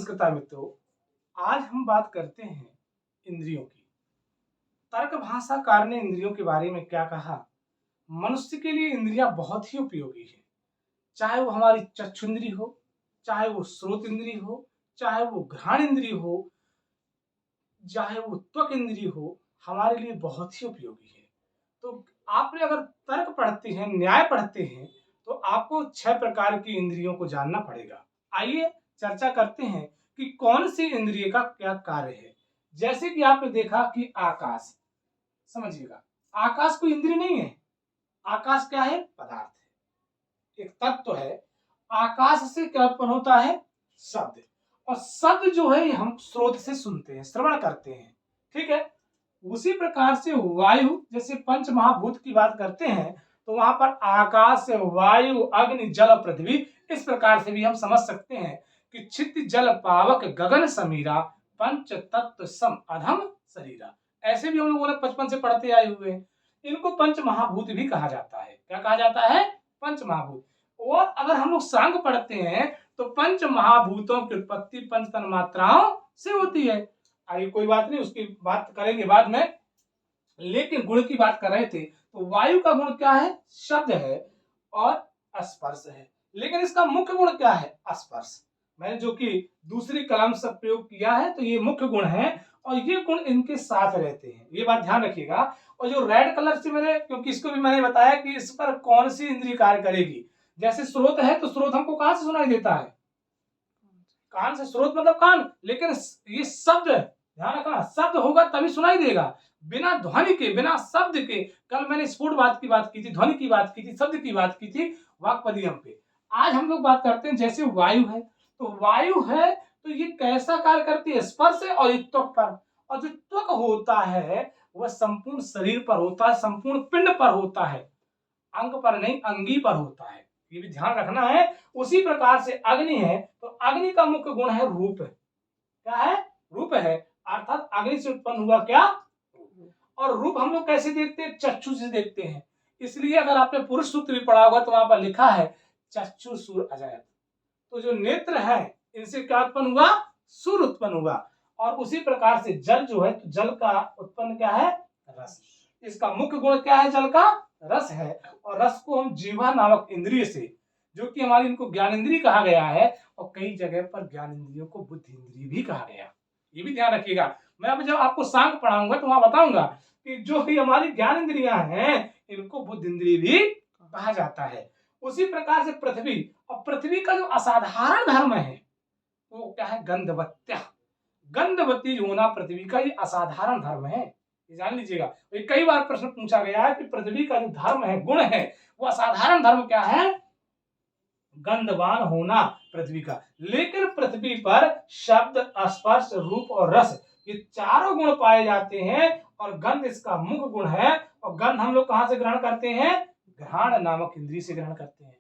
नमस्कार मित्रों, आज हम बात करते हैं इंद्रियों की। तर्क भाषाकार ने इंद्रियों के बारे में क्या कहा? मनुष्य के लिए इंद्रियां बहुत ही उपयोगी है। चाहे वो हमारी चक्षु इंद्रिय हो, चाहे वो श्रोत इंद्रिय हो, चाहे वो घ्राण इंद्रिय हो, चाहे वो त्वक इंद्रिय हो, हमारे लिए बहुत ही उपयोगी है। तो आपने अगर तर्क पढ़ते हैं, न्याय पढ़ते हैं, तो आपको 6 प्रकार की इंद्रियों को जानना पड़ेगा। आइए चर्चा करते हैं कि कौन सी इंद्रिय का क्या कार्य है। जैसे कि आपने देखा कि आकाश, समझिएगा, आकाश कोई इंद्रिय नहीं है। आकाश क्या है? पदार्थ है, एक तत्व है। आकाश से क्या उत्पन्न होता है? शब्द। और शब्द जो है हम स्रोत से सुनते हैं, श्रवण करते हैं, ठीक है। उसी प्रकार से वायु, जैसे पंच महाभूत की बात करते हैं, तो वहां पर आकाश, वायु, अग्नि, जल, पृथ्वी, इस प्रकार से भी हम समझ सकते हैं कि क्षिति जल पावक गगन समीरा पंच तत्व सम अधम शरीरा। ऐसे भी हम लोगों ने बचपन से पढ़ते आए हुए हैं। इनको पंच महाभूत भी कहा जाता है। क्या कहा जाता है? पंच महाभूत। और अगर हम लोग सांग पढ़ते हैं तो पंच महाभूतों की उत्पत्ति पंच तन्मात्राओं से होती है। आइए कोई बात नहीं, उसकी बात करेंगे बाद में। लेकिन गुण की बात कर रहे थे, तो वायु का गुण क्या है? शब्द है और स्पर्श है। लेकिन इसका मुख्य गुण क्या है? स्पर्श। मैंने जो कि दूसरी कलम से प्रयोग किया है, तो ये मुख्य गुण है और ये गुण इनके साथ रहते हैं, ये बात ध्यान रखिएगा। और जो रेड कलर से मैंने, क्योंकि इसको भी मैंने बताया कि इस पर कौन सी इंद्रिय कार्य करेगी। जैसे स्रोत है, तो स्रोत हमको कहां से सुनाई देता है? कान से। स्रोत मतलब कान। लेकिन ये शब्द, ध्यान रखना, शब्द होगा तभी सुनाई देगा। बिना ध्वनि के, बिना शब्द के, कल मैंने स्फुट बात की बात की थी, ध्वनि की बात की थी, शब्द की बात की थी वाक्पदियम पे। आज हम लोग बात करते हैं, जैसे वायु है, तो वायु है तो ये कैसा कार्य करती है? स्पर्श और त्वक पर। और जो त्वक होता है वह संपूर्ण शरीर पर होता है, संपूर्ण पिंड पर होता है, अंग पर नहीं, अंगी पर होता है, ये भी ध्यान रखना है। उसी प्रकार से अग्नि है, तो अग्नि का मुख्य गुण है रूप। क्या है? रूप है, अर्थात अग्नि से उत्पन्न हुआ क्या? और रूप हम लोग कैसे देखते हैं? चक्षु से देखते हैं। इसलिए अगर आपने पुरुष सूत्र भी पढ़ा होगा तो वहां पर लिखा है चक्षु सूर अजायत। तो जो नेत्र है, इनसे क्या उत्पन्न हुआ? सूर्य उत्पन्न हुआ। और उसी प्रकार से जल जो है, तो जल का उत्पन्न क्या है? रस। इसका मुख्य गुण क्या है? जल का रस है। और रस को हम जीवा नामक इंद्रिय से, जो कि हमारी, इनको ज्ञान इंद्रिय कहा गया है, और कई जगह पर ज्ञान इंद्रियों को बुद्धि इंद्रिय भी कहा गया। ये भी ध्यान रखिएगा। मैं अब जब आपको सांग पढ़ाऊंगा तो वहां बताऊंगा कि जो भी हमारी ज्ञान इंद्रियां हैं, इनको बुद्धि इंद्रिय भी कहा जाता है। उसी प्रकार से पृथ्वी, और पृथ्वी का जो असाधारण धर्म है वो क्या है? गंधवत्या। गंधवती होना पृथ्वी का ये असाधारण धर्म है, ये जान लीजिएगा। तो कई बार प्रश्न पूछा गया है कि पृथ्वी का जो धर्म है, गुण है, वो असाधारण धर्म क्या है? गंधवान होना पृथ्वी का। लेकिन पृथ्वी पर शब्द, स्पर्श, रूप और रस, ये चारों गुण पाए जाते हैं। और गंध इसका मुख्य गुण है। और गंध हम लोग कहां से ग्रहण करते हैं? घ्राण नामक इंद्रिय से ग्रहण करते हैं।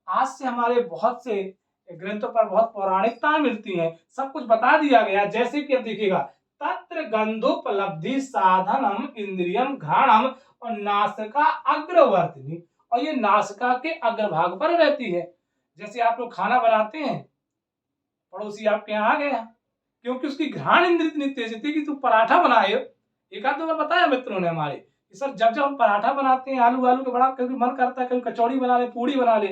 आज से हमारे बहुत से ग्रंथों पर बहुत पौराणिकता मिलती है, सब कुछ बता दिया गया। जैसे कि अब देखिएगा, तत्र गंधोपलब्धि साधनम इंद्रियम घ्राणम और नासिका अग्रवर्तिनी। और ये नासिका के अग्रभाग पर रहती है। जैसे आप लोग खाना बनाते हैं, पड़ोसी आपके यहाँ आ गया, क्योंकि उसकी घ्राण इंद्रिय इतनी तेज थी कि तू पराठा बनाए। एक आध दो बार बताया मित्रों ने हमारे कि सर जब जब हम पराठा बनाते हैं, आलू आलू के बड़ा कभी मन करता है, कभी कचौड़ी बना ले, पूड़ी बना ले,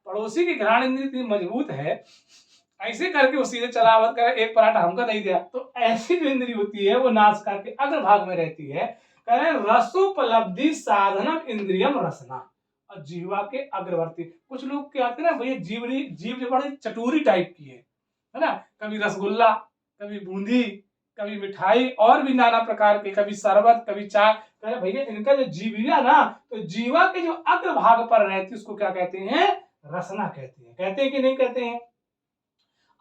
पड़ोसी की घ्राण इंद्रिय इतनी मजबूत है, ऐसे करके वो सीधे चलावत करे, एक पराठा हमको नहीं दिया। तो ऐसी जो इंद्रिय होती है वो नासिका के अग्रभाग में रहती है। कह रहे रसोपलब्धि साधनम इंद्रियम रसना, और जीवा के अग्रवर्ती। कुछ लोग क्या आते हैं ना भैया, जीव जो बड़ी चटूरी टाइप की है ना, कभी रसगुल्ला, कभी बूंदी, कभी मिठाई, और भी नाना प्रकार के, कभी शरबत, कभी चाय। कह भैया इनका जो जीविया ना, तो जीवा के जो अग्रभाग पर रहती है उसको क्या कहते हैं? रसना कहते हैं। कहते हैं कि नहीं कहते हैं?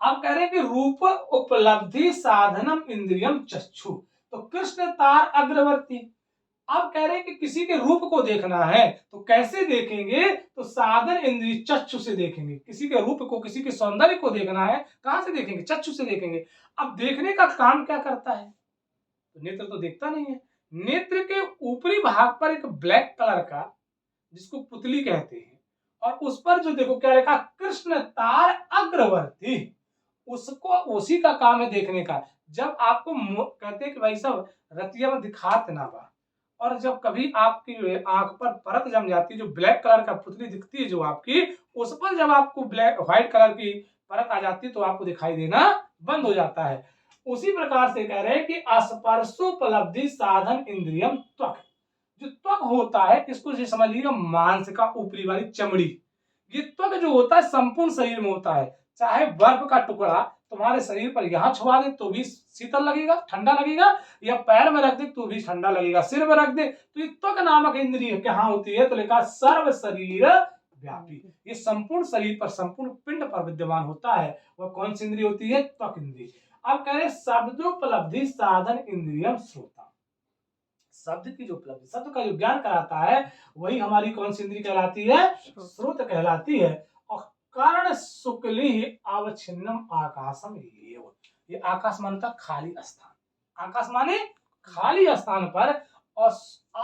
अब कह रहे हैं कि रूप उपलब्धि साधनम इंद्रियम चक्षु, तो कृष्ण तार अग्रवर्ती। अब कह रहे हैं कि किसी के रूप को देखना है तो कैसे देखेंगे? तो साधन इंद्रिय चक्षु से देखेंगे। किसी के रूप को, किसी के सौंदर्य को देखना है, कहां से देखेंगे? चक्षु से देखेंगे। अब देखने का काम क्या करता है? तो नेत्र तो देखता नहीं है। नेत्र के ऊपरी भाग पर एक ब्लैक कलर का, जिसको पुतली कहते हैं, और उस पर जो देखो क्या लिखा? कृष्ण तार अग्रवर्ती। उसको उसी का काम है देखने का। जब आपको कहते हैं कि भाई साहब रतिया में दिखात ना बा, और जब कभी आपकी आंख पर परत जम जाती है, जो ब्लैक कलर का पुतली दिखती है जो आपकी, उस पर जब आपको ब्लैक व्हाइट कलर की परत आ जाती है तो आपको दिखाई देना बंद हो जाता है। उसी प्रकार से कह रहे हैं कि स्पर्शोपलब्धि साधन इंद्रियम त्वक। जो त्वक होता है इसको ये समझ लीजिएगा मांस का ऊपरी वाली चमड़ी। ये त्वक जो होता है संपूर्ण शरीर में होता है। चाहे बर्फ का टुकड़ा तुम्हारे शरीर पर यहाँ छुआ दे तो भी शीतल लगेगा, ठंडा लगेगा, या पैर में रख दे तो भी ठंडा लगेगा, सिर में रख दे तो ये त्वक नामक इंद्रिय कहाँ होती है, तो लिखा सर्व शरीर व्यापी। ये संपूर्ण शरीर पर, संपूर्ण पिंड पर विद्यमान होता है। वह कौन सी इंद्रिय होती है, त्वक इंद्रिय। अब कह रहे शब्दोपलब्धि साधन इंद्रियम श्रोता। शब्द की जो उपलब्धि, शब्द का जो ज्ञान कराता है वही हमारी कौन सी इंद्रिय कहलाती है, श्रोत कहलाती है। और कारण शुक्ली अवच्छिन्नम आकाशम एव। ये आकाश मानता खाली स्थान, आकाश माने खाली स्थान पर, और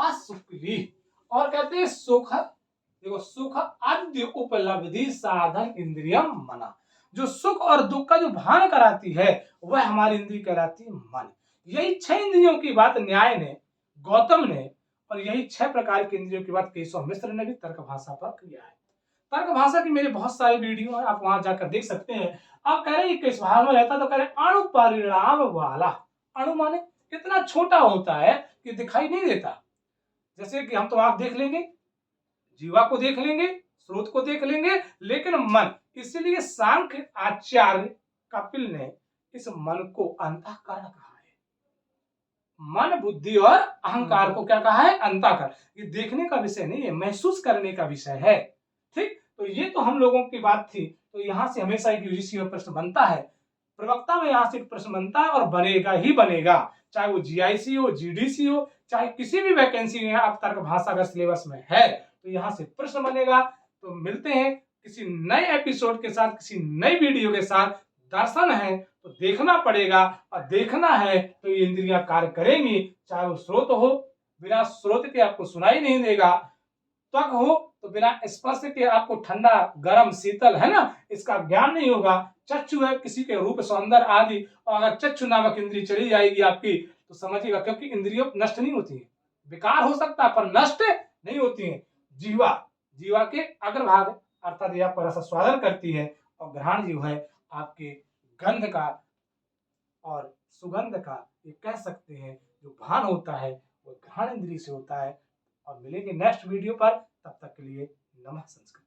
आशुक्ली, और कहते हैं सुख, देखो सुख आद्य उपलब्धि साधन इंद्रियम मना। जो सुख और दुख का जो भान कराती है वह हमारी इंद्रिय कहलाती है मन। यही 6 इंद्रियों की बात न्याय ने, गौतम ने, और यही 6 प्रकार की इंद्रियों की बात केशव मिश्र ने भी तर्क भाषा पर किया है। तर्क भाषा की मेरे बहुत सारे वीडियो है, आप वहां जाकर देख सकते हैं। आप कह रहे हैं किस भाव में रहता, तो कह रहे अणु परिणाम वाला। अणु माने कितना छोटा होता है कि दिखाई नहीं देता। जैसे कि हम तो आंख देख लेंगे, जीवा को देख लेंगे, स्रोत को देख लेंगे, लेकिन मन, इसलिए सांख्य आचार्य कपिल ने इस मन को अंतःकरण कहा है। मन, बुद्धि और अहंकार को क्या कहा है, अंतःकरण। ये देखने का विषय नहीं है, महसूस करने का विषय है। ठीक, तो ये तो हम लोगों की बात थी। तो यहां से हमेशा एक यूजीसी में प्रश्न बनता है, प्रवक्ता में यहां से एक प्रश्न बनता है और बनेगा ही बनेगा, चाहे वो जीआईसी हो, जीडीसी हो, चाहे किसी भी वैकेंसी में आप तर्क भाषा अगर सिलेबस में है तो यहां से प्रश्न बनेगा। तो मिलते हैं किसी नए एपिसोड के साथ, किसी नई वीडियो के साथ। दर्शन है तो देखना पड़ेगा, और देखना है तो ये इंद्रियां कार्य करेंगी। चाहे वो स्रोत हो, बिना स्रोत के आपको सुनाई नहीं देगा, त्वक हो तो बिना स्पर्श के आपको ठंडा गर्म शीतल, है ना, इसका ज्ञान नहीं होगा। चक्षु है किसी के रूप सौंदर्य आदि, और अगर चक्षु नामक इंद्रिय चली जाएगी आपकी तो समझिएगा, क्योंकि इंद्रियों नष्ट नहीं होती है, विकार हो सकता है पर नष्ट नहीं होती है। जीवा, जीवा के अग्रभाग अर्थात यह पर स्वादन करती है, और घ्राण जो है आपके गंध का और सुगंध का, ये कह सकते हैं जो भान होता है वो घ्राण इंद्रिय से होता है। और मिलेंगे नेक्स्ट वीडियो पर, तब तक के लिए नमः संस्कृत।